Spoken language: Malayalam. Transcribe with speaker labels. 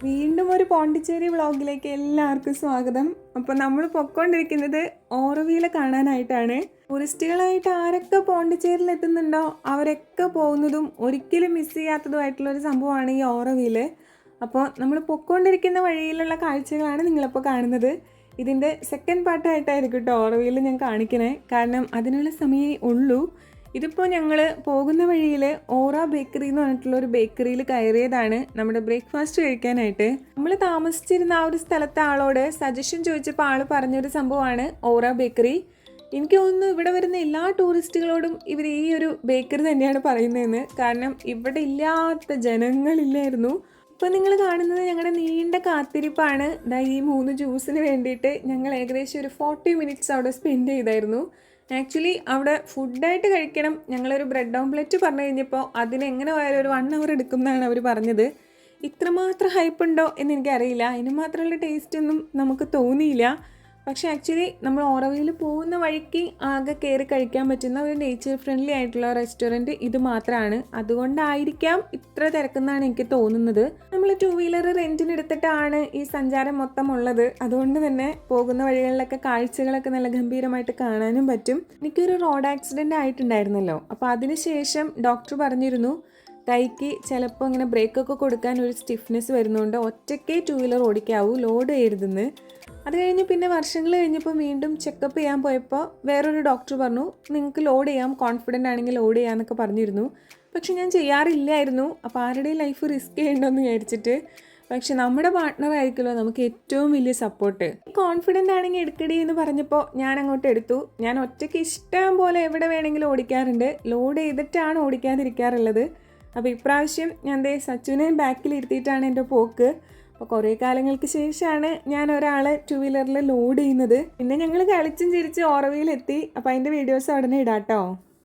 Speaker 1: വീണ്ടും ഒരു പോണ്ടിച്ചേരി വ്ളോഗിലേക്ക് എല്ലാവർക്കും സ്വാഗതം. അപ്പോൾ നമ്മൾ പൊയ്ക്കൊണ്ടിരിക്കുന്നത് ഓറോവിൽ കാണാനായിട്ടാണ്. ടൂറിസ്റ്റുകളായിട്ട് ആരൊക്കെ പോണ്ടിച്ചേരിയിൽ എത്തുന്നുണ്ടോ അവരൊക്കെ പോകുന്നതും ഒരിക്കലും മിസ് ചെയ്യാത്തതുമായിട്ടുള്ളൊരു സംഭവമാണ് ഈ ഓറോവിൽ. അപ്പോൾ നമ്മൾ പൊയ്ക്കൊണ്ടിരിക്കുന്ന വഴിയിലുള്ള കാഴ്ചകളാണ് നിങ്ങളിപ്പോൾ കാണുന്നത്. ഇതിൻ്റെ സെക്കൻഡ് പാർട്ടായിട്ടായിരിക്കും കേട്ടോ ഓറോവിൽ ഞാൻ കാണിക്കണേ, കാരണം അതിനുള്ള സമയമേ ഉള്ളൂ. ഇതിപ്പോൾ ഞങ്ങൾ പോകുന്ന വഴിയിൽ ഓറ ബേക്കറി എന്ന് പറഞ്ഞിട്ടുള്ള ഒരു ബേക്കറിയിൽ കയറിയതാണ് നമ്മുടെ ബ്രേക്ക്ഫാസ്റ്റ് കഴിക്കാനായിട്ട്. നമ്മൾ താമസിച്ചിരുന്ന ആ ഒരു സ്ഥലത്തെ ആളോട് സജഷൻ ചോദിച്ചപ്പോൾ ആൾ പറഞ്ഞൊരു സംഭവമാണ് ഓറ ബേക്കറി. എനിക്ക് തോന്നുന്നു ഇവിടെ വരുന്ന എല്ലാ ടൂറിസ്റ്റുകളോടും ഇവർ ഈ ഒരു ബേക്കറി തന്നെയാണ് പറയുന്നതെന്ന്, കാരണം ഇവിടെ ഇല്ലാത്ത ജനങ്ങളില്ലായിരുന്നു. ഇപ്പോൾ നിങ്ങൾ കാണുന്നത് ഞങ്ങളുടെ നീണ്ട കാത്തിരിപ്പാണ്. ഈ 3 ജ്യൂസിന് വേണ്ടിയിട്ട് ഞങ്ങൾ ഏകദേശം ഒരു 40 മിനിറ്റ്സ് അവിടെ സ്പെൻഡ് ചെയ്തായിരുന്നു. ആക്ച്വലി അവിടെ ഫുഡായിട്ട് കഴിക്കണം. ഞങ്ങളൊരു ബ്രെഡ് ഓംലെറ്റ് പറഞ്ഞു കഴിഞ്ഞപ്പോൾ അതിനെങ്ങനെ പോയാലും ഒരു 1 അവർ എടുക്കും എന്നാണ് അവർ പറഞ്ഞത്. ഇത്രമാത്രം ഹൈപ്പ് ഉണ്ടോ എന്ന് എനിക്കറിയില്ല, അതിന് മാത്രമുള്ള ടേസ്റ്റ് ഒന്നും നമുക്ക് തോന്നിയില്ല. പക്ഷേ ആക്ച്വലി നമ്മൾ ഓറോവിൽ പോകുന്ന വഴിക്ക് ആകെ കയറി കഴിക്കാൻ പറ്റുന്ന ഒരു നേച്ചർ ഫ്രണ്ട്ലി ആയിട്ടുള്ള റെസ്റ്റോറൻറ്റ് ഇത് മാത്രമാണ്. അതുകൊണ്ടായിരിക്കാം ഇത്ര തിരക്കെന്നാണ് എനിക്ക് തോന്നുന്നത്. നമ്മൾ 2 വീലർ റെൻറ്റിന് എടുത്തിട്ടാണ് ഈ സഞ്ചാരം മൊത്തം ഉള്ളത്. അതുകൊണ്ട് തന്നെ പോകുന്ന വഴികളിലൊക്കെ കാഴ്ചകളൊക്കെ നല്ല ഗംഭീരമായിട്ട് കാണാനും പറ്റും. എനിക്കൊരു റോഡ് ആക്സിഡൻ്റ് ആയിട്ടുണ്ടായിരുന്നല്ലോ, അപ്പോൾ അതിനുശേഷം ഡോക്ടർ പറഞ്ഞിരുന്നു കൈക്ക് ചിലപ്പോൾ ഇങ്ങനെ ബ്രേക്കൊക്കെ കൊടുക്കാൻ ഒരു സ്റ്റിഫ്നെസ് വരുന്നതുകൊണ്ട് ഒറ്റയ്ക്കേ 2 വീലർ ഓടിക്കാവൂ, ലോഡ് ചെയ്യരുതെന്ന്. അത് കഴിഞ്ഞ് പിന്നെ വർഷങ്ങൾ കഴിഞ്ഞപ്പോൾ വീണ്ടും ചെക്കപ്പ് ചെയ്യാൻ പോയപ്പോൾ വേറൊരു ഡോക്ടർ പറഞ്ഞു നിങ്ങൾക്ക് ലോഡ് ചെയ്യാം, കോൺഫിഡൻ്റ് ആണെങ്കിൽ ലോഡ് ചെയ്യാമെന്നൊക്കെ പറഞ്ഞിരുന്നു. പക്ഷെ ഞാൻ ചെയ്യാറില്ലായിരുന്നു. അപ്പോൾ ആരുടെ ലൈഫ് റിസ്ക് ചെയ്യണമെന്ന് വിചാരിച്ചിട്ട്. പക്ഷെ നമ്മുടെ പാർട്ട്ണർ ആയിരിക്കുമല്ലോ നമുക്ക് ഏറ്റവും വലിയ സപ്പോർട്ട്. കോൺഫിഡൻ്റ് ആണെങ്കിൽ എടുക്കടി എന്ന് പറഞ്ഞപ്പോൾ ഞാൻ അങ്ങോട്ട് എടുത്തു. ഞാൻ ഒറ്റയ്ക്ക് ഇഷ്ടം പോലെ എവിടെ വേണമെങ്കിലും ഓടിക്കാറുണ്ട്, ലോഡ് ചെയ്തിട്ടാണ് ഓടിക്കാതിരിക്കാറുള്ളത്. അപ്പോൾ ഇപ്രാവശ്യം ഞാൻ സച്ചുവിനെ ബാക്കിൽ ഇരുത്തിയിട്ടാണ് എൻ്റെ പോക്ക്. അപ്പോൾ കുറേ കാലങ്ങൾക്ക് ശേഷമാണ് ഞാൻ ഒരാളെ 2 വീലറിൽ ലോഡ് ചെയ്യുന്നത്. പിന്നെ ഞങ്ങൾ കളിച്ചും ചിരിച്ച് ഓറോവിലെത്തി. അപ്പോൾ അതിൻ്റെ വീഡിയോസ് ഉടനെ ഇടാട്ടോ.